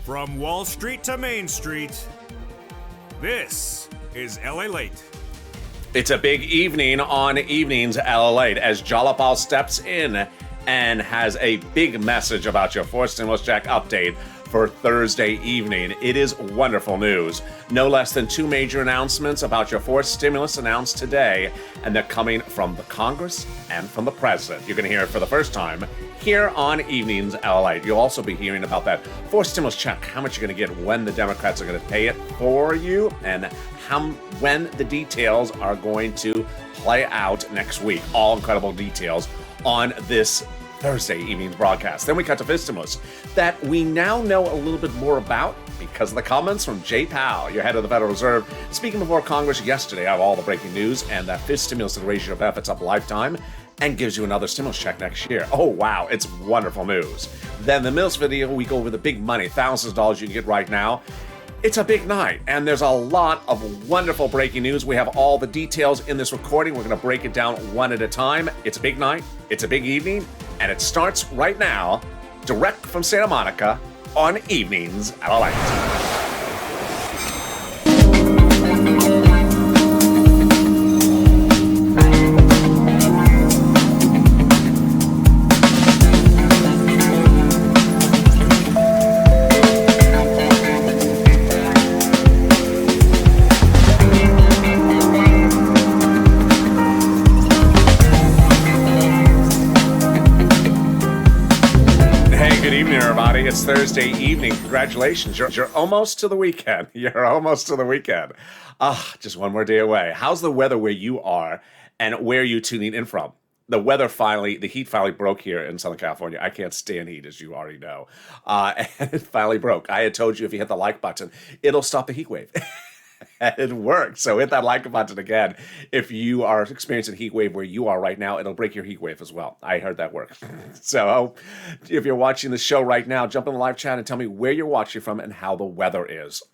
From Wall Street to Main Street, this is LALATE. It's a big evening on Evenings LALATE as Jalapal steps in and has a big message about your fourth stimulus check update for Thursday evening. It is wonderful news. No less than two major announcements about your fourth stimulus announced today, and they're coming from the Congress and from the President. You're going to hear it for the first time here on Evenings LALATE. You'll also be hearing about that fourth stimulus check, how much you're going to get, when the Democrats are going to pay it for you, and when the details are going to play out next week. All incredible details on this Thursday evening's broadcast. Then we cut to fifth stimulus that we now know a little bit more about because of the comments from Jay Powell, your head of the Federal Reserve, speaking before Congress yesterday of all the breaking news, and that fifth stimulus that raises your benefits up a lifetime and gives you another stimulus check next year. Oh, wow, it's wonderful news. Then the Mills video, we go over the big money, thousands of dollars you can get right now. It's a big night, and there's a lot of wonderful breaking news. We have all the details in this recording. We're going to break it down one at a time. It's a big night, it's a big evening, and it starts right now, direct from Santa Monica on Evenings LALATE. It's Thursday evening. Congratulations. You're almost to the weekend. You're almost to the weekend. Just one more day away. How's the weather where you are and where are you tuning in from? The heat finally broke here in Southern California. I can't stand heat, as you already know. And it finally broke. I had told you if you hit the like button, it'll stop the heat wave. It worked. So hit that like button again. If you are experiencing a heat wave where you are right now, it'll break your heat wave as well. I heard that work. So if you're watching the show right now, jump in the live chat and tell me where you're watching from and how the weather is.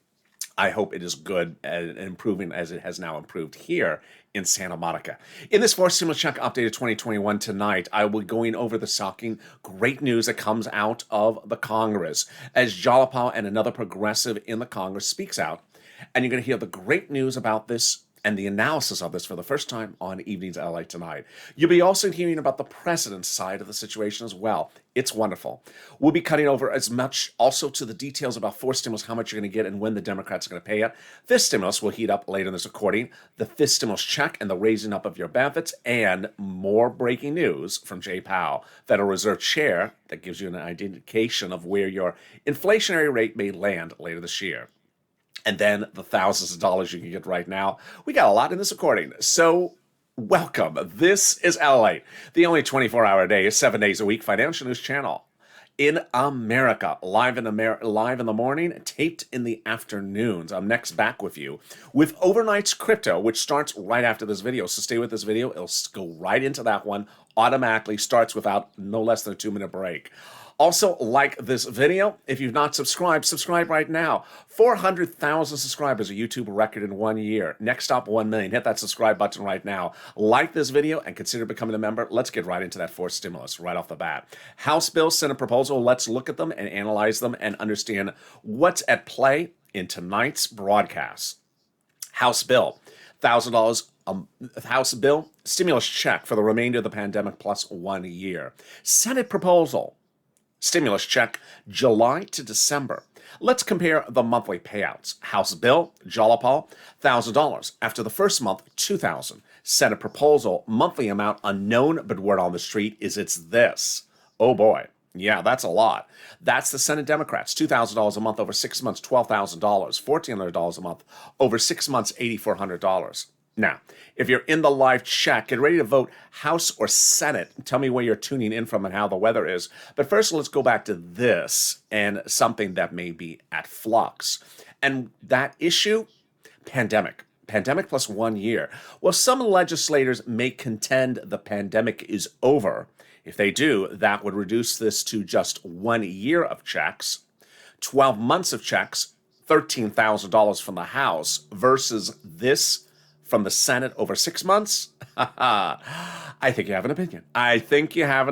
I hope it is good and improving as it has now improved here in Santa Monica. In this fourth stimulus check update of 2021 tonight, I will be going over the shocking great news that comes out of the Congress as Jalapal and another progressive in the Congress speaks out. And you're going to hear the great news about this and the analysis of this for the first time on Evenings LALATE tonight. You'll be also hearing about the president's side of the situation as well. It's wonderful. We'll be cutting over as much also to the details about fourth stimulus, how much you're going to get and when the Democrats are going to pay it. Fifth stimulus will heat up later in this recording. The fifth stimulus check and the raising up of your benefits, and more breaking news from Jay Powell, Federal Reserve Chair, that gives you an indication of where your inflationary rate may land later this year. And then the thousands of dollars you can get right now. We got a lot in this recording. So welcome. This is LALATE, the only 24-hour a day, 7 days a week financial news channel in America. Live in the morning, taped in the afternoons. I'm next back with you with Overnight's Crypto, which starts right after this video. So stay with this video. It'll go right into that one. Automatically starts without no less than a 2-minute break. Also, like this video. If you've not subscribed, subscribe right now. 400,000 subscribers, a YouTube record in 1 year. Next up, 1 million. Hit that subscribe button right now. Like this video and consider becoming a member. Let's get right into that fourth stimulus right off the bat. House bill, Senate proposal. Let's look at them and analyze them and understand what's at play in tonight's broadcast. House bill, $1,000. House bill, stimulus check for the remainder of the pandemic plus 1 year. Senate proposal, stimulus check, July to December. Let's compare the monthly payouts. House bill, Jalapal, $1,000. After the first month, $2,000. Senate proposal, monthly amount unknown, but word on the street is it's this. Oh boy. Yeah, that's a lot. That's the Senate Democrats, $2,000 a month over 6 months, $12,000. $1,400 a month over 6 months, $8,400. Now, if you're in the live chat, get ready to vote House or Senate. Tell me where you're tuning in from and how the weather is. But first, let's go back to this and something that may be at flux. And that issue, pandemic. Pandemic plus 1 year. Well, some legislators may contend the pandemic is over. If they do, that would reduce this to just 1 year of checks, 12 months of checks, $13,000 from the House versus this from the Senate over 6 months? I think you have an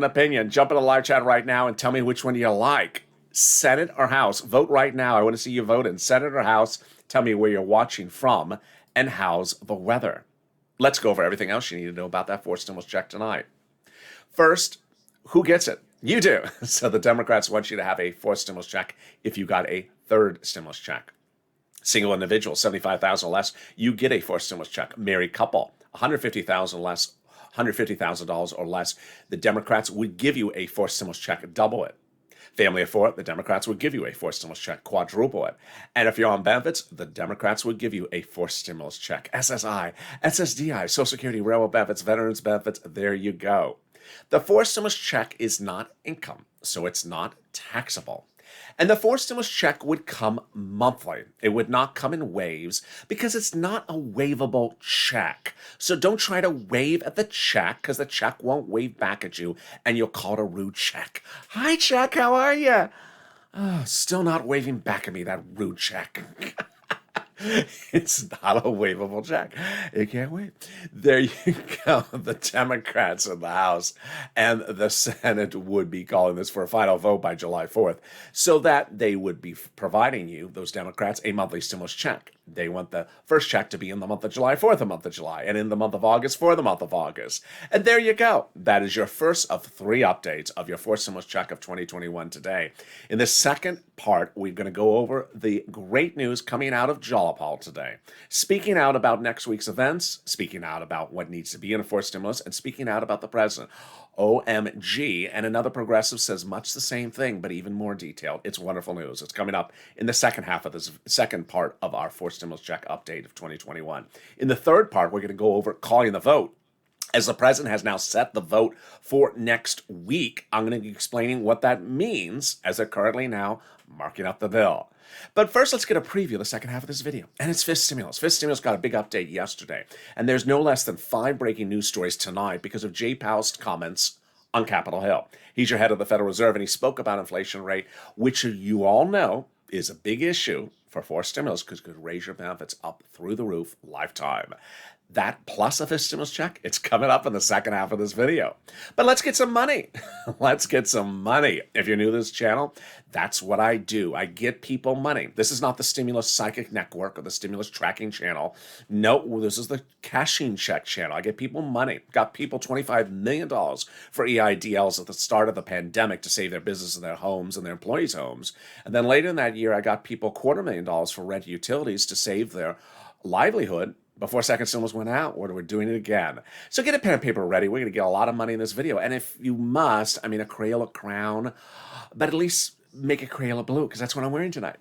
opinion. Jump in the live chat right now and tell me which one you like. Senate or House? Vote right now. I want to see you vote in Senate or House. Tell me where you're watching from and how's the weather. Let's go over everything else you need to know about that fourth stimulus check tonight. First, who gets it? You do. So the Democrats want you to have a fourth stimulus check if you got a third stimulus check. Single individual, $75,000 less, you get a fourth stimulus check. Married couple, $150,000 less, $150,000 or less, the Democrats would give you a fourth stimulus check, double it. Family of four, the Democrats would give you a fourth stimulus check, quadruple it. And if you're on benefits, the Democrats would give you a fourth stimulus check. SSI, SSDI, Social Security, railroad benefits, veterans benefits, there you go. The fourth stimulus check is not income, so it's not taxable. And the fourth stimulus check would come monthly. It would not come in waves because it's not a waivable check. So don't try to wave at the check because the check won't wave back at you and you'll call it a rude check. Hi, check, how are you? Oh, still not waving back at me, that rude check. It's not a waivable check. You can't wait. There you go. The Democrats in the House and the Senate would be calling this for a final vote by July 4th so that they would be providing you, those Democrats, a monthly stimulus check. They want the first check to be in the month of July for the month of July and in the month of August for the month of August. And there you go. That is your first of 3 updates of your fourth stimulus check of 2021 today. In the second part, we're going to go over the great news coming out of Jalapal today. Speaking out about next week's events, speaking out about what needs to be in a fourth stimulus, and speaking out about the president. OMG. And another progressive says much the same thing, but even more detailed. It's wonderful news. It's coming up in the second half of this second part of our fourth stimulus check update of 2021. In the third part, we're going to go over calling the vote. As the president has now set the vote for next week, I'm going to be explaining what that means as they're currently now marking up the bill. But first, let's get a preview of the second half of this video. And it's fifth stimulus. Fifth stimulus got a big update yesterday. And there's no less than 5 breaking news stories tonight because of Jay Powell's comments on Capitol Hill. He's your head of the Federal Reserve, and he spoke about inflation rate, which you all know is a big issue for fourth stimulus because it could raise your benefits up through the roof lifetime. That plus a fifth stimulus check, it's coming up in the second half of this video. But let's get some money. Let's get some money. If you're new to this channel, that's what I do. I get people money. This is not the Stimulus Psychic Network or the Stimulus Tracking Channel. No, this is the Cashing Check Channel. I get people money. Got people $25 million for EIDLs at the start of the pandemic to save their business and their homes and their employees' homes. And then later in that year, I got people $250,000 for rent utilities to save their livelihood before second stimulus went out. We're doing it again. So get a pen and paper ready. We're going to get a lot of money in this video. And if you must, I mean, a Crayola crown, but at least make a Crayola blue because that's what I'm wearing tonight.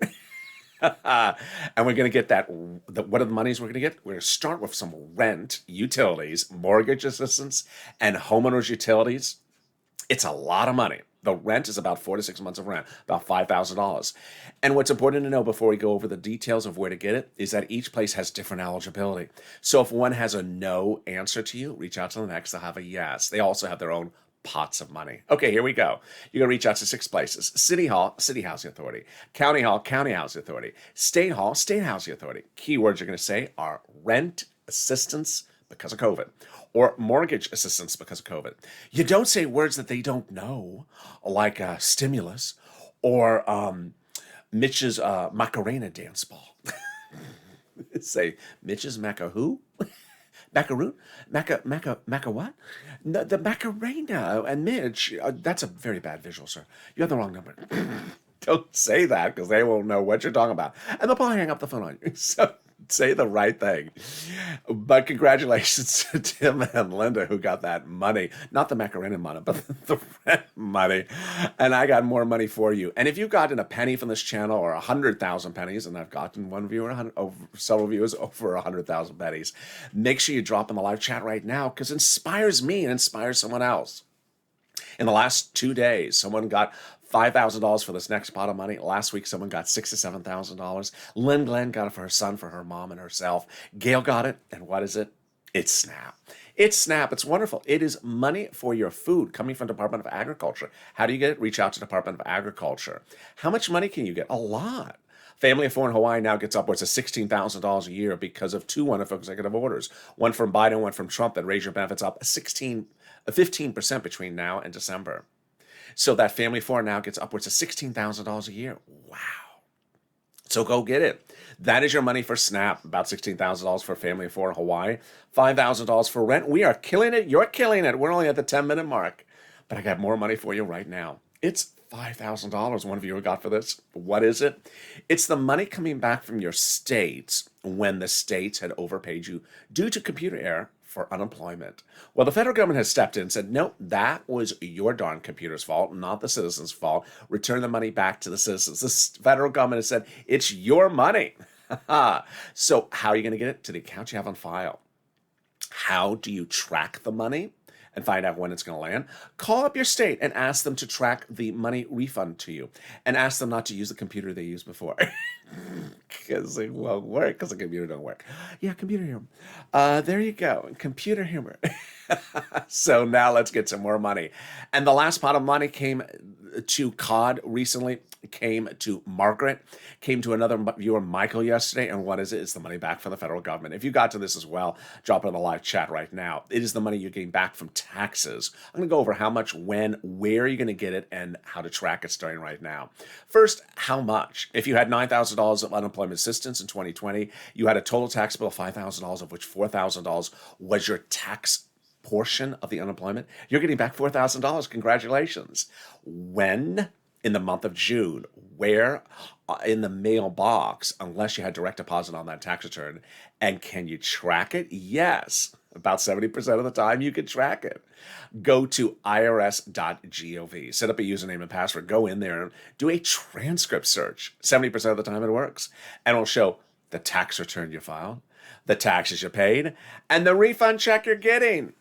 And we're going to get that. What are the monies we're going to get? We're going to start with some rent, utilities, mortgage assistance, and homeowners utilities. It's a lot of money. The rent is about 4 to 6 months of rent, about $5,000. And what's important to know before we go over the details of where to get it is that each place has different eligibility. So if one has a no answer to you, reach out to the next. They'll have a yes. They also have their own pots of money. Okay, here we go. You're going to reach out to 6 places. City Hall, City Housing Authority. County Hall, County Housing Authority. State Hall, State Housing Authority. Keywords you're going to say are rent assistance because of COVID, or mortgage assistance because of COVID. You don't say words that they don't know, like stimulus or Mitch's Macarena dance ball. Say, Mitch's Maca who? Macaroon? Maca what? No, the Macarena and Mitch. That's a very bad visual, sir. You have the wrong number. Don't say that because they won't know what you're talking about. And they'll probably hang up the phone on you. So say the right thing. But congratulations to Tim and Linda who got that money. Not the Macarena money, but the rent money. And I got more money for you. And if you've gotten a penny from this channel or 100,000 pennies, and I've gotten one viewer, several viewers over 100,000 pennies, make sure you drop in the live chat right now because it inspires me and inspires someone else. In the last 2 days, someone got $5,000 for this next pot of money. Last week, someone got $6,000 to $7,000. Lynn Glenn got it for her son, for her mom, and herself. Gail got it, and what is it? It's SNAP. It's SNAP. It's wonderful. It is money for your food coming from Department of Agriculture. How do you get it? Reach out to Department of Agriculture. How much money can you get? A lot. Family of four in Hawaii now gets upwards of $16,000 a year because of 2 wonderful executive orders. One from Biden, one from Trump that raise your benefits up 15% between now and December. So that family of four now gets upwards of $16,000 a year. Wow. So go get it. That is your money for SNAP, about $16,000 for a family of four in Hawaii, $5,000 for rent. We are killing it. You're killing it. We're only at the 10-minute mark. But I got more money for you right now. It's $5,000 one of you got for this. What is it? It's the money coming back from your states when the states had overpaid you due to computer error for unemployment. Well, the federal government has stepped in and said, no, that was your darn computer's fault, not the citizens' fault. Return the money back to the citizens. The federal government has said, it's your money. So how are you going to get it? To the account you have on file. How do you track the money and find out when it's going to land? Call up your state and ask them to track the money refund to you, and ask them not to use the computer they used before. Because it won't work, because the computer don't work. Yeah, computer humor. There you go, computer humor. So now let's get some more money. And the last pot of money came to COD recently, came to Margaret, came to another viewer, Michael, yesterday. And what is it? It's the money back from the federal government. If you got to this as well, drop it in the live chat right now. It is the money you're getting back from taxes. I'm going to go over how much, when, where you're going to get it, and how to track it starting right now. First, how much? If you had $9,000 of unemployment assistance in 2020, you had a total tax bill of $5,000, of which $4,000 was your tax portion of the unemployment, you're getting back $4,000. Congratulations. When? In the month of June. Where? In the mailbox, unless you had direct deposit on that tax return. And can you track it? Yes. About 70% of the time you can track it. Go to irs.gov. Set up a username and password. Go in there and do a transcript search. 70% of the time it works. And it'll show the tax return you filed, the taxes you paid, and the refund check you're getting.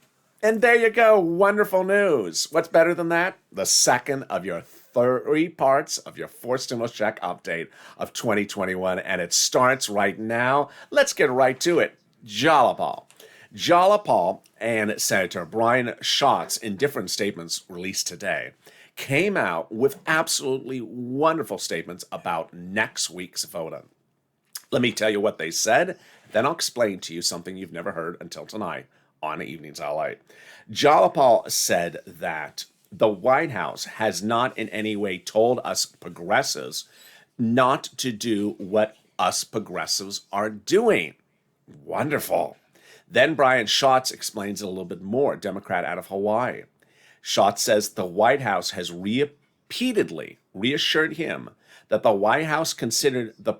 And there you go. Wonderful news. What's better than that? The second of your 3 parts of your 4 stimulus check update of 2021. And it starts right now. Let's get right to it. Jalapal. Jalapal and Senator Brian Schatz, in different statements released today, came out with absolutely wonderful statements about next week's voting. Let me tell you what they said, then I'll explain to you something you've never heard until tonight on Evenings LA. Jalapal said that the White House has not in any way told us progressives not to do what us progressives are doing. Wonderful. Then Brian Schatz explains it a little bit more, Democrat out of Hawaii. Schatz says the White House has repeatedly reassured him that the White House considers the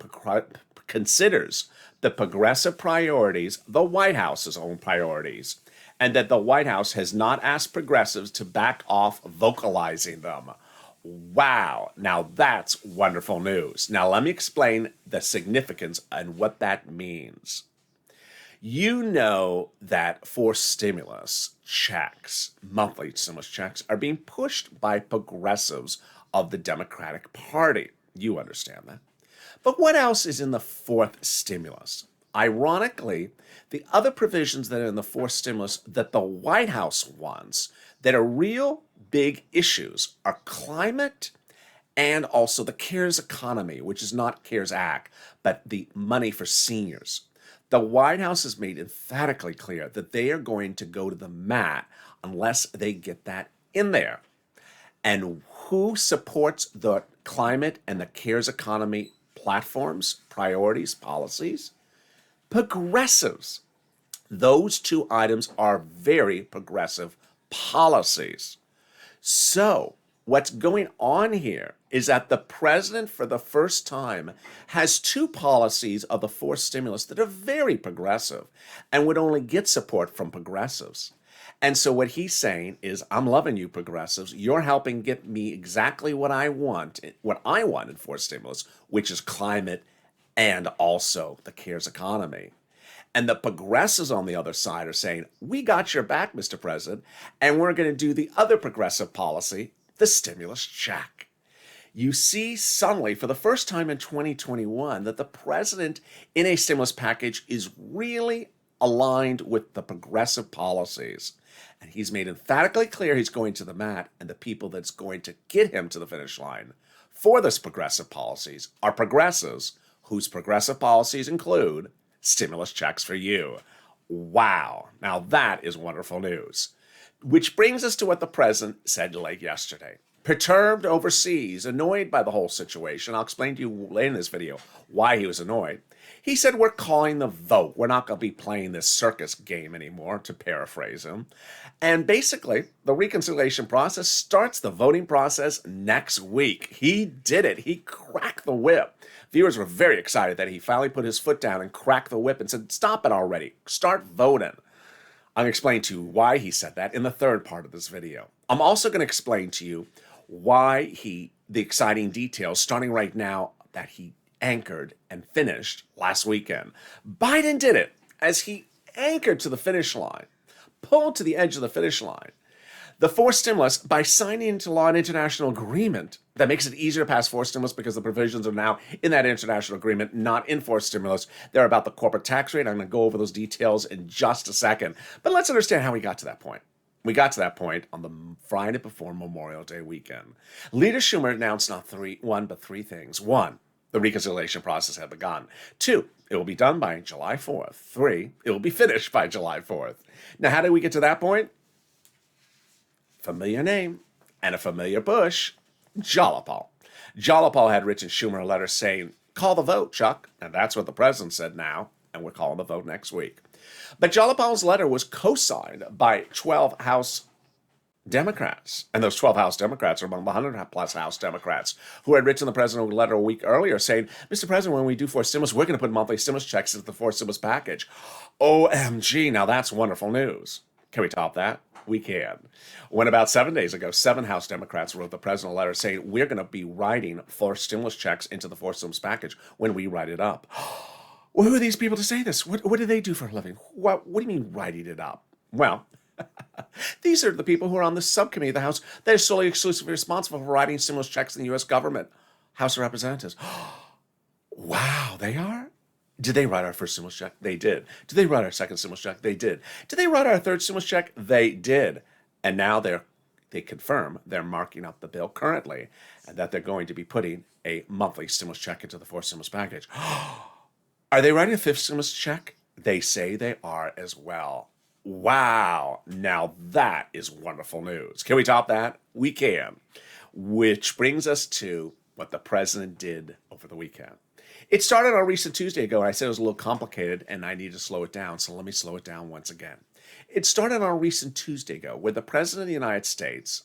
progressive priorities the White House's own priorities, and that the White House has not asked progressives to back off vocalizing them. Wow, now that's wonderful news. Now let me explain the significance and what that means. You know that for stimulus checks, monthly stimulus checks, are being pushed by progressives of the Democratic Party. You understand that. But what else is in the 4th stimulus? Ironically, the other provisions that are in the 4th stimulus that the White House wants, that are real big issues, are climate and also the CARES economy, which is not CARES Act, but the money for seniors. The White House has made emphatically clear that they are going to go to the mat unless they get that in there. And who supports the climate and the CARES economy platforms, priorities, policies? Progressives. Those 2 items are very progressive policies. So what's going on here is that the president, for the first time, has 2 policies of the 4th stimulus that are very progressive and would only get support from progressives. And so what he's saying is, I'm loving you progressives. You're helping get me exactly what I want in 4th stimulus, which is climate and also the CARES economy. And the progressives on the other side are saying, we got your back, Mr. President, and we're going to do the other progressive policy, the stimulus check. You see suddenly, for the first time in 2021, that the president in a stimulus package is really aligned with the progressive policies. And he's made emphatically clear he's going to the mat, and the people that's going to get him to the finish line for this progressive policies are progressives whose progressive policies include stimulus checks for you. Wow. Now that is wonderful news. Which brings us to what the president said late yesterday. perturbed overseas, annoyed by the whole situation. I'll explain to you later in this video why he was annoyed. He said, we're calling the vote. We're not going to be playing this circus game anymore, to paraphrase him. And basically, the reconciliation process starts the voting process next week. He did it. He cracked the whip. Viewers were very excited that he finally put his foot down and cracked the whip and said, stop it already. Start voting. I'm going to explain to you why he said that in the third part of this video. I'm also going to explain to you why the exciting details, starting right now, that he anchored and finished last weekend. Biden did it as he anchored to the finish line, pulled to the edge of the finish line. The forced stimulus, by signing into law an international agreement that makes it easier to pass forced stimulus because the provisions are now in that international agreement, not in forced stimulus. They're about the corporate tax rate. I'm going to go over those details in just a second. But let's understand how we got to that point. We got to that point on the Friday before Memorial Day weekend. Leader Schumer announced not one, but three things. One, the reconciliation process had begun. Two, it will be done by July 4th. Three, it will be finished by July 4th. Now, how did we get to that point? Familiar name and a familiar Bush, Jolipal. Jolipal had written Schumer a letter saying, call the vote, Chuck. And that's what the president said now, and we're calling the vote next week. But Jolipal's letter was co-signed by 12 House Democrats. And those 12 House Democrats are among the 100-plus House Democrats who had written the president a letter a week earlier saying, Mr. President, when we do forced stimulus, we're going to put monthly stimulus checks into the forced stimulus package. OMG, now that's wonderful news. Can we top that? We can. When about 7 days ago, 7 House Democrats wrote the president a letter saying, we're going to be writing forced stimulus checks into the forced stimulus package when we write it up. Well, who are these people to say this? What do they do for a living? What do you mean writing it up? Well, these are the people who are on the subcommittee of the House that is solely exclusively responsible for writing stimulus checks in the U.S. government. House of Representatives. Wow, they are? Did they write our first stimulus check? They did. Did they write our second stimulus check? They did. Did they write our third stimulus check? They did. And now they confirm they're marking up the bill currently and that they're going to be putting a monthly stimulus check into the forced stimulus package. Are they writing a fifth stimulus check? They say they are as well. Wow. Now that is wonderful news. Can we top that? We can. Which brings us to what the president did over the weekend. It started on a recent Tuesday ago, and I said it was a little complicated, and I need to slow it down, so let me slow it down once again. It started on a recent Tuesday ago, where the President of the United States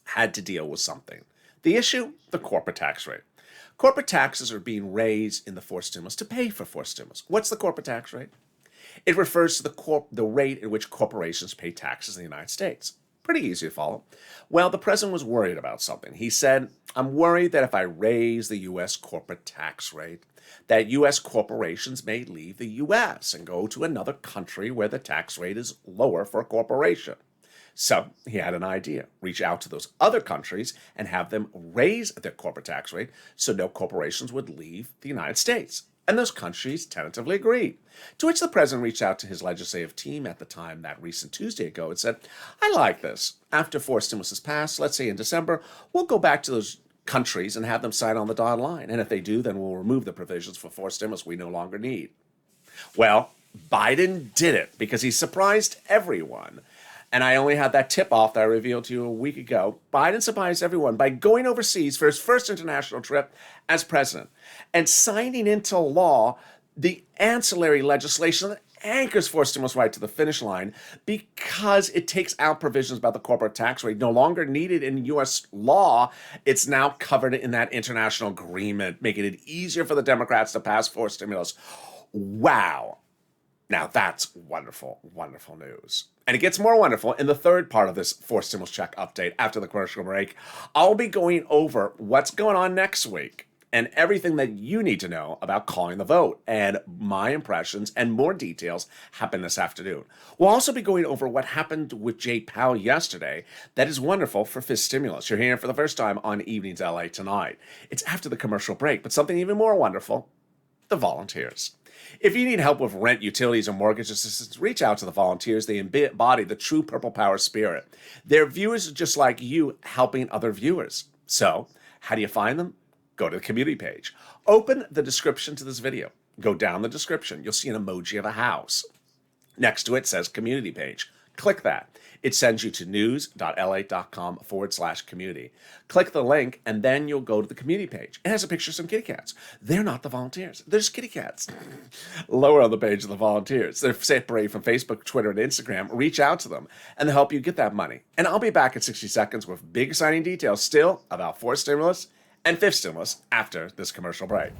had to deal with something. The issue? The corporate tax rate. Corporate taxes are being raised in the forced stimulus to pay for forced stimulus. What's the corporate tax rate? It refers to the rate at which corporations pay taxes in the United States. Pretty easy to follow. Well, the president was worried about something. He said, I'm worried that if I raise the U.S. corporate tax rate, that U.S. corporations may leave the U.S. and go to another country where the tax rate is lower for a corporation. So he had an idea. Reach out to those other countries and have them raise their corporate tax rate so no corporations would leave the United States. And those countries tentatively agreed. To which the president reached out to his legislative team at the time that recent Tuesday ago and said, I like this. After forced stimulus is passed, let's say in December, we'll go back to those countries and have them sign on the dotted line. And if they do, then we'll remove the provisions for forced stimulus we no longer need. Well, Biden did it because he surprised everyone. And I only had that tip-off that I revealed to you a week ago. Biden surprised everyone by going overseas for his first international trip as president and signing into law the ancillary legislation that anchors forced stimulus right to the finish line because it takes out provisions about the corporate tax rate no longer needed in U.S. law. It's now covered in that international agreement, making it easier for the Democrats to pass forced stimulus. Wow. Now that's wonderful, wonderful news. And it gets more wonderful in the third part of this forced stimulus check update after the commercial break. I'll be going over what's going on next week and everything that you need to know about calling the vote. And my impressions and more details happen this afternoon. We'll also be going over what happened with Jay Powell yesterday that is wonderful for fifth stimulus. You're hearing it for the first time on Evenings LA tonight. It's after the commercial break, but something even more wonderful, the volunteers. If you need help with rent, utilities, or mortgage assistance, reach out to the volunteers. They embody the true Purple Power spirit. They're viewers just like you, helping other viewers. So, how do you find them? Go to the community page. Open the description to this video. Go down the description. You'll see an emoji of a house. Next to it says community page. Click that. It sends you to news.la.com/community. Click the link, and then you'll go to the community page. It has a picture of some kitty cats. They're not the volunteers. They're just kitty cats. Lower on the page are the volunteers. They're separated from Facebook, Twitter, and Instagram. Reach out to them, and they'll help you get that money. And I'll be back in 60 seconds with big, exciting details still about fourth stimulus and fifth stimulus after this commercial break.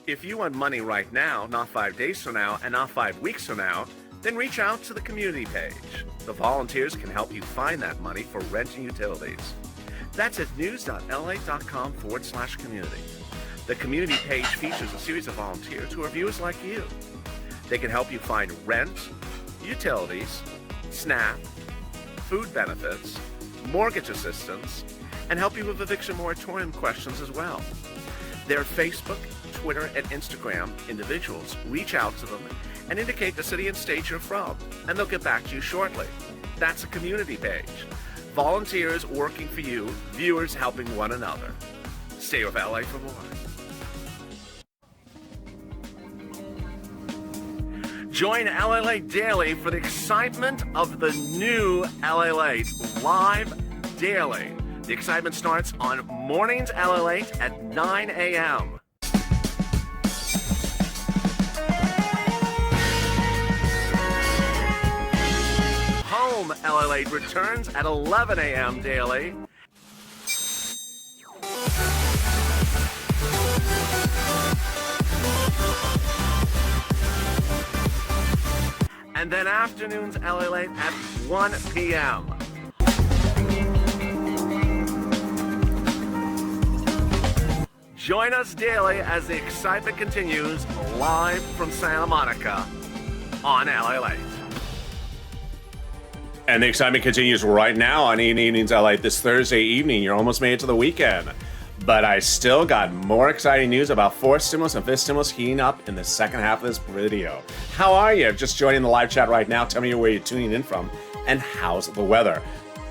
If you want money right now, not 5 days from now, and not 5 weeks from now, then reach out to the community page. The volunteers can help you find that money for rent and utilities. That's at news.la.com/community. The community page features a series of volunteers who are viewers like you. They can help you find rent, utilities, SNAP, food benefits, mortgage assistance, and help you with eviction moratorium questions as well. Their Facebook, Twitter, and Instagram individuals reach out to them and indicate the city and state you're from, and they'll get back to you shortly. That's a community page. Volunteers working for you, viewers helping one another. Stay with LA for more. Join LALATE Daily for the excitement of the new LALATE live daily. The excitement starts on mornings LALATE at 9 a.m. Home LALATE returns at 11 a.m. daily. And then afternoons LALATE at 1 p.m. Join us daily as the excitement continues live from Santa Monica on LALATE. And the excitement continues right now on Evenings LALATE this Thursday evening. You're almost made it to the weekend. But I still got more exciting news about fourth stimulus and fifth stimulus heating up in the second half of this video. How are you? Just joining the live chat right now. Tell me where you're tuning in from and how's the weather.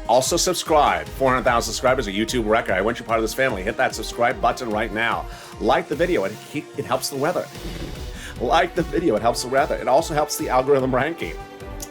Also subscribe. 400,000 subscribers, a YouTube record. I want you part of this family. Hit that subscribe button right now. Like the video. It helps the weather. Like the video. It helps the weather. It also helps the algorithm ranking.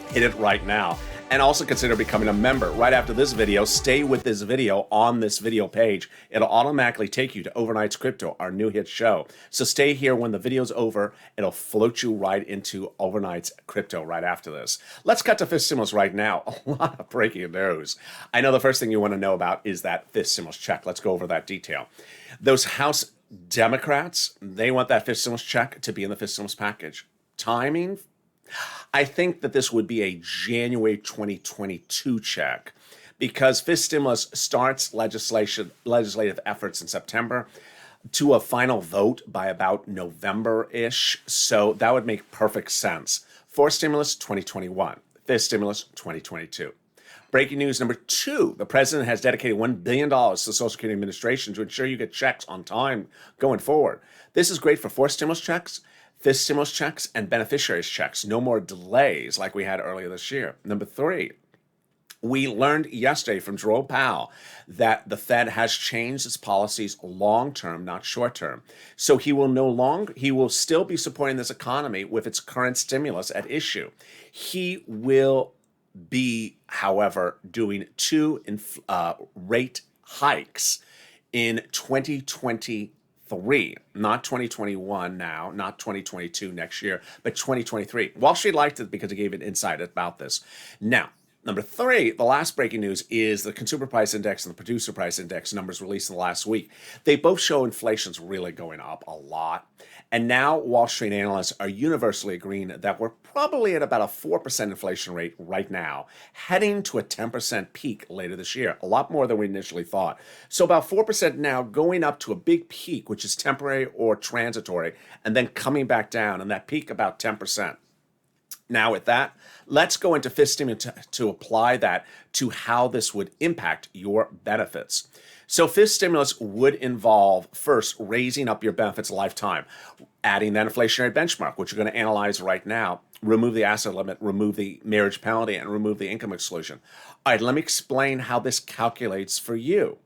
Hit it right now. And also consider becoming a member. Right after this video, stay with this video on this video page. It'll automatically take you to Overnight's Crypto, our new hit show. So stay here. When the video's over, it'll float you right into Overnight's Crypto right after this. Let's cut to fifth stimulus right now. A lot of breaking news. I know the first thing you want to know about is that fifth stimulus check. Let's go over that detail. Those House Democrats, they want that fifth stimulus check to be in the fifth stimulus package. Timing? I think that this would be a January 2022 check because fifth stimulus starts legislative efforts in September to a final vote by about November-ish. So that would make perfect sense. Fourth stimulus, 2021. Fifth stimulus, 2022. Breaking news number 2. The president has dedicated $1 billion to the Social Security Administration to ensure you get checks on time going forward. This is great for fourth stimulus checks, fifth stimulus checks, and beneficiaries checks. No more delays like we had earlier this year. Number 3, we learned yesterday from Jerome Powell that the Fed has changed its policies long-term, not short-term. So he will still be supporting this economy with its current stimulus at issue. He will be, however, doing 2 rate hikes in 2023, not 2021 now, not 2022 next year, but 2023. Wall Street liked it because it gave an insight about this. Now, number 3, the last breaking news is the Consumer Price Index and the Producer Price Index numbers released in the last week. They both show inflation's really going up a lot. And now Wall Street analysts are universally agreeing that we're probably at about a 4% inflation rate right now, heading to a 10% peak later this year, a lot more than we initially thought. So about 4% now, going up to a big peak, which is temporary or transitory, and then coming back down, and that peak about 10%. Now with that, let's go into fifth stimulus to apply that to how this would impact your benefits. So fifth stimulus would involve first raising up your benefits lifetime, adding that inflationary benchmark, which you're going to analyze right now, remove the asset limit, remove the marriage penalty, and remove the income exclusion. All right, let me explain how this calculates for you.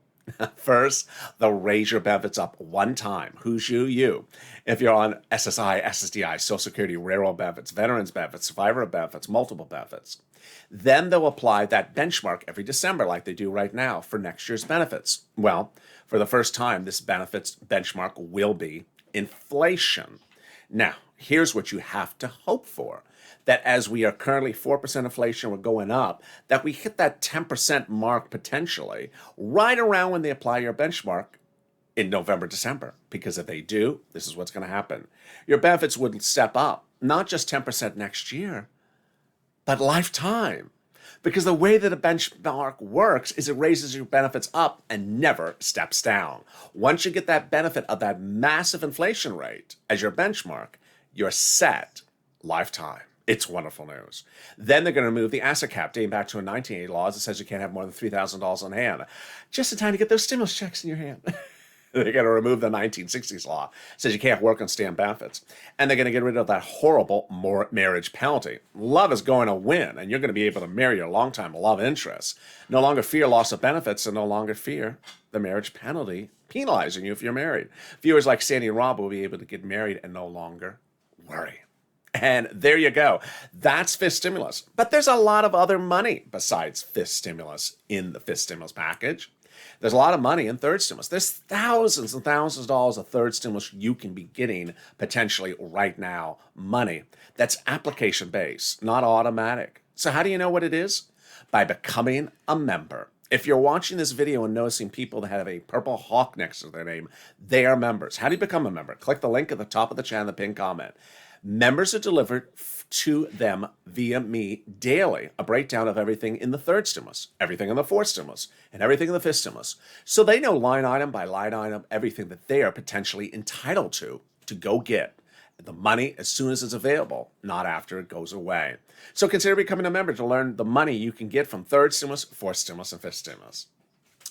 First, they'll raise your benefits up one time. Who's you? You. If you're on SSI, SSDI, Social Security, railroad benefits, veterans benefits, survivor benefits, multiple benefits. Then they'll apply that benchmark every December like they do right now for next year's benefits. Well, for the first time, this benefits benchmark will be inflation. Now, here's what you have to hope for. That as we are currently 4% inflation, we're going up, that we hit that 10% mark potentially right around when they apply your benchmark in November, December. Because if they do, this is what's going to happen. Your benefits would step up, not just 10% next year, but lifetime. Because the way that a benchmark works is it raises your benefits up and never steps down. Once you get that benefit of that massive inflation rate as your benchmark, you're set lifetime. It's wonderful news. Then they're going to remove the asset cap dating back to a 1980 laws that says you can't have more than $3,000 on hand. Just in time to get those stimulus checks in your hand. They're going to remove the 1960s law. It says you can't work on stand benefits. And they're going to get rid of that horrible marriage penalty. Love is going to win, and you're going to be able to marry your longtime love interest. No longer fear loss of benefits, and no longer fear the marriage penalty penalizing you if you're married. Viewers like Sandy and Rob will be able to get married and no longer worry. And there you go. That's fifth stimulus. But there's a lot of other money besides fifth stimulus in the fifth stimulus package. There's a lot of money in third stimulus. There's thousands and thousands of dollars of third stimulus you can be getting potentially right now. Money that's application-based, not automatic. So how do you know what it is? By becoming a member. If you're watching this video and noticing people that have a purple hawk next to their name, they are members. How do you become a member? Click the link at the top of the channel, the pinned comment. Members are delivered to them via me daily, a breakdown of everything in the third stimulus, everything in the fourth stimulus, and everything in the fifth stimulus. So they know line item by line item, everything that they are potentially entitled to go get the money as soon as it's available, not after it goes away. So consider becoming a member to learn the money you can get from third stimulus, fourth stimulus, and fifth stimulus.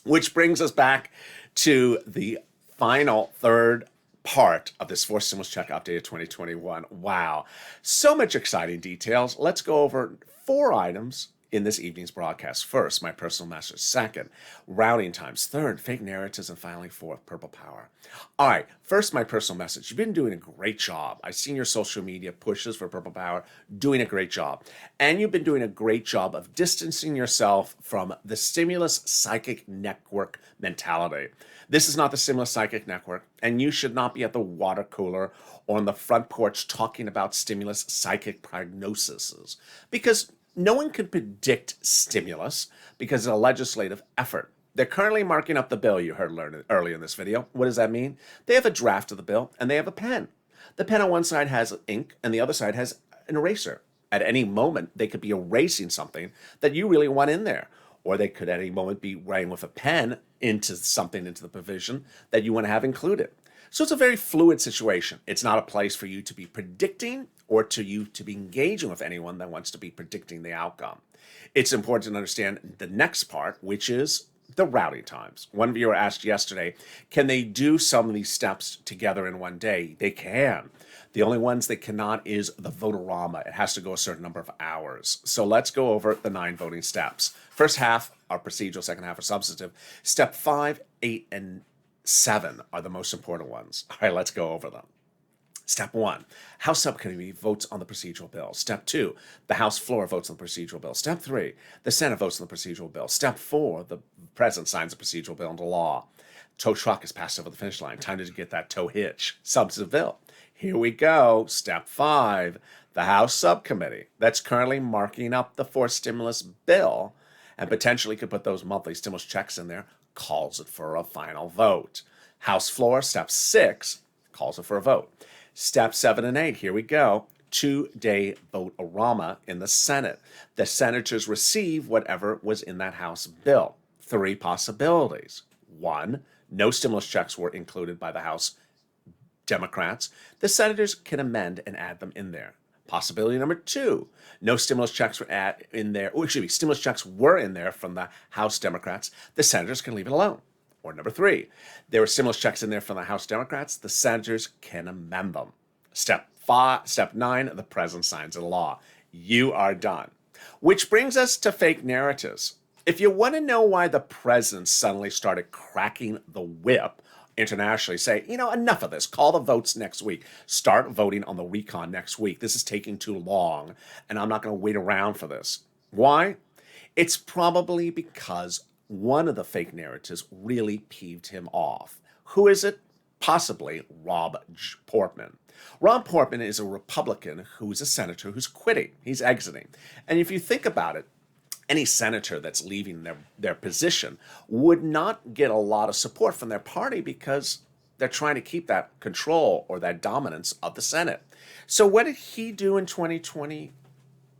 Which brings us back to the final third part of this fourth stimulus check update of 2021. Wow. So much exciting details. Let's go over 4 items in this evening's broadcast. First, my personal message. Second, routing times. Third, fake narratives. And finally, fourth, purple power. All right. First, my personal message. You've been doing a great job. I've seen your social media pushes for purple power, doing a great job. And you've been doing a great job of distancing yourself from the stimulus psychic network mentality. This is not the stimulus psychic network, and you should not be at the water cooler or on the front porch talking about stimulus psychic prognoses, because no one can predict stimulus because it's a legislative effort. They're currently marking up the bill you heard earlier in this video. What does that mean? They have a draft of the bill, and they have a pen. The pen on one side has ink, and the other side has an eraser. At any moment, they could be erasing something that you really want in there. Or they could at any moment be writing with a pen into something, into the provision that you want to have included. So it's a very fluid situation. It's not a place for you to be predicting or to you to be engaging with anyone that wants to be predicting the outcome. It's important to understand the next part, which is the routing times. One viewer asked yesterday, can they do some of these steps together in one day? They can. The only ones they cannot is the votorama. It has to go a certain number of hours. So let's go over the 9 voting steps. First half are procedural, second half are substantive. Step 5, 8, and 7 are the most important ones. All right, let's go over them. Step 1, House Subcommittee votes on the procedural bill. Step 2, the House floor votes on the procedural bill. Step 3, the Senate votes on the procedural bill. Step 4, the President signs the procedural bill into law. Tow truck is passed over the finish line. Time to get that tow hitch. Substantive bill. Here we go. Step 5, the House Subcommittee that's currently marking up the fourth stimulus bill and potentially could put those monthly stimulus checks in there, calls it for a final vote. House floor, step 6, calls it for a vote. Step 7 and 8, here we go. 2-day vote-orama in the Senate. The senators receive whatever was in that House bill. 3 possibilities. 1, no stimulus checks were included by the House Democrats. The senators can amend and add them in there. Possibility number 2, no stimulus checks were in there. Oh, excuse me, stimulus checks were in there from the House Democrats. The senators can leave it alone. Or number 3, there were stimulus checks in there from the House Democrats. The senators can amend them. Step 9, the president signs a law. You are done. Which brings us to fake narratives. If you want to know why the president suddenly started cracking the whip internationally, say, enough of this. Call the votes next week. Start voting on the recon next week. This is taking too long, and I'm not going to wait around for this. Why? It's probably because one of the fake narratives really peeved him off. Who is it? Possibly Rob Portman. Rob Portman is a Republican who's a senator who's quitting. He's exiting. And if you think about it, any senator that's leaving their position would not get a lot of support from their party because they're trying to keep that control or that dominance of the Senate. So what did he do in 2020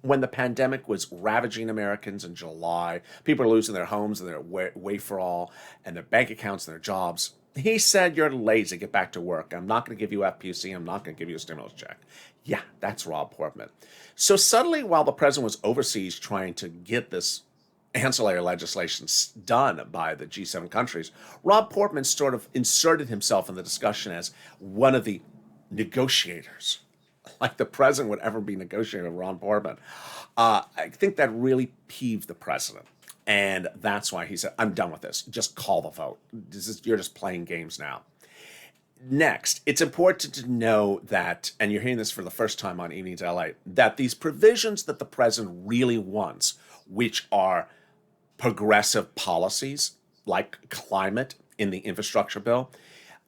when the pandemic was ravaging Americans in July? People are losing their homes and their way for all and their bank accounts and their jobs. He said, you're lazy, get back to work. I'm not going to give you FPC. I'm not going to give you a stimulus check. Yeah, that's Rob Portman. So suddenly, while the president was overseas trying to get this ancillary legislation done by the G7 countries, Rob Portman sort of inserted himself in the discussion as one of the negotiators. Like the president would ever be negotiating with Ron Portman. I think that really peeved the president. And that's why he said, I'm done with this. Just call the vote. You're just playing games now. Next, it's important to know that, and you're hearing this for the first time on Evenings LA, that these provisions that the president really wants, which are progressive policies like climate in the infrastructure bill,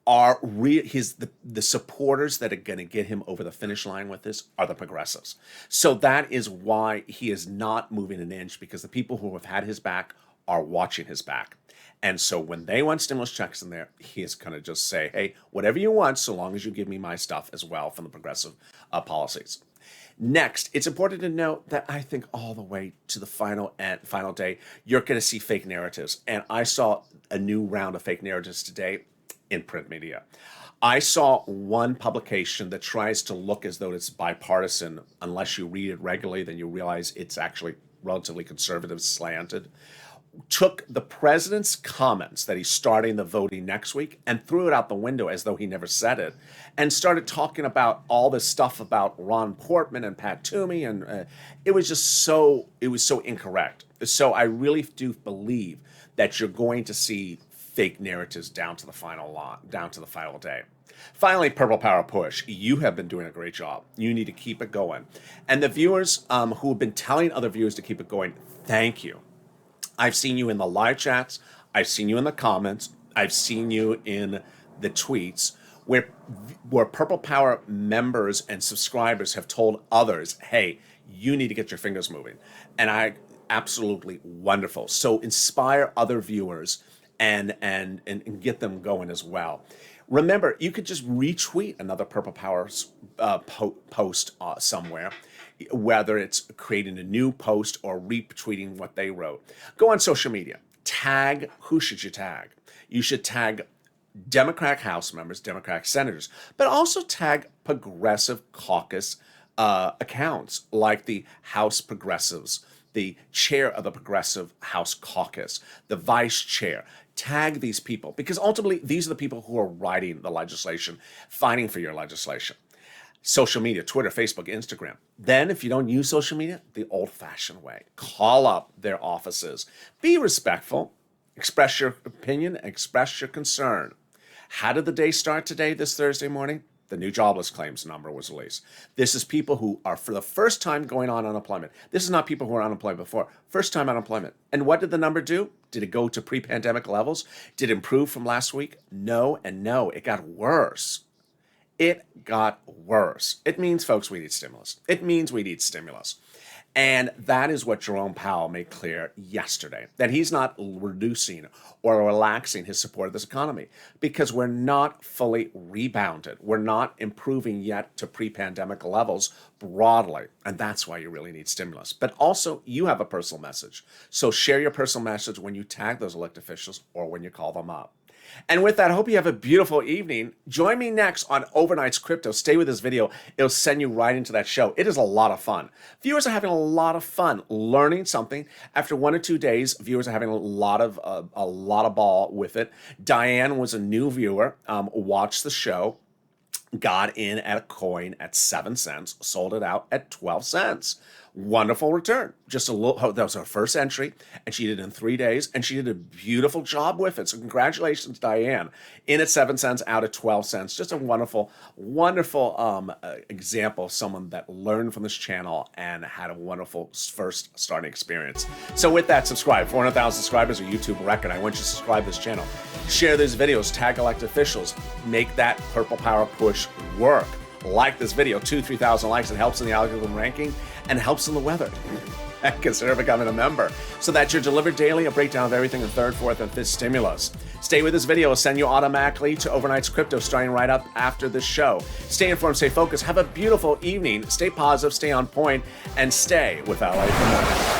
are the supporters that are going to get him over the finish line with this are the progressives. So that is why he is not moving an inch, because the people who have had his back are watching his back. And so when they want stimulus checks in there, he is going to just say, hey, whatever you want, so long as you give me my stuff as well from the progressive policies. Next, it's important to note that I think all the way to the final day, you're going to see fake narratives. And I saw a new round of fake narratives today in print media. I saw one publication that tries to look as though it's bipartisan. Unless you read it regularly, then you realize it's actually relatively conservative, slanted. Took the president's comments that he's starting the voting next week and threw it out the window as though he never said it, and started talking about all this stuff about Ron Portman and Pat Toomey, and it was so incorrect. So I really do believe that you're going to see fake narratives down to the final day. Finally, Purple Power Push. You have been doing a great job. You need to keep it going. And the viewers who have been telling other viewers to keep it going, thank you. I've seen you in the live chats. I've seen you in the comments. I've seen you in the tweets where Purple Power members and subscribers have told others, hey, you need to get your fingers moving. And absolutely wonderful. So inspire other viewers and get them going as well. Remember, you could just retweet another Purple Power post somewhere, whether it's creating a new post or retweeting what they wrote. Go on social media. Tag, who should you tag? You should tag Democratic House members, Democratic senators, but also tag Progressive Caucus accounts like the House Progressives, the chair of the Progressive House Caucus, the vice chair. Tag these people, because ultimately these are the people who are writing the legislation, fighting for your legislation. Social media, Twitter, Facebook, Instagram. Then if you don't use social media, the old-fashioned way, call up their offices. Be respectful, express your opinion, express your concern. How did the day start today, this Thursday morning? The new jobless claims number was released. This is people who are for the first time going on unemployment. This is not people who were unemployed before. First time unemployment. And what did the number do? Did it go to pre-pandemic levels? Did it improve from last week? No and no. It got worse. It got worse. It means, folks, we need stimulus. It means we need stimulus. And that is what Jerome Powell made clear yesterday, that he's not reducing or relaxing his support of this economy because we're not fully rebounded. We're not improving yet to pre-pandemic levels broadly. And that's why you really need stimulus. But also, you have a personal message. So share your personal message when you tag those elected officials or when you call them up. And with that, I hope you have a beautiful evening. Join me next on Overnight's Crypto. Stay with this video. It'll send you right into that show. It is a lot of fun. Viewers are having a lot of fun learning something. After 1 or 2 days, viewers are having a lot of ball with it. Diane was a new viewer, watched the show, got in at a coin at 7 cents, sold it out at 12 cents. Wonderful return. Just a little, that was her first entry, and she did it in 3 days, and she did a beautiful job with it. So congratulations, Diane. In at 7 cents, out at 12 cents. Just a wonderful, wonderful example of someone that learned from this channel and had a wonderful first starting experience. So with that, subscribe. 400,000 subscribers, a YouTube record. I want you to subscribe to this channel. Share these videos, tag elected officials, make that purple power push work. Like this video, 2,000-3,000 likes. It helps in the algorithm ranking and helps in the weather. And consider becoming a member so that you're delivered daily a breakdown of everything in third, fourth, and fifth stimulus. Stay with this video. It'll send you automatically to Overnight's Crypto starting right up after this show. Stay informed, stay focused. Have a beautiful evening. Stay positive, stay on point, and stay with LA for more.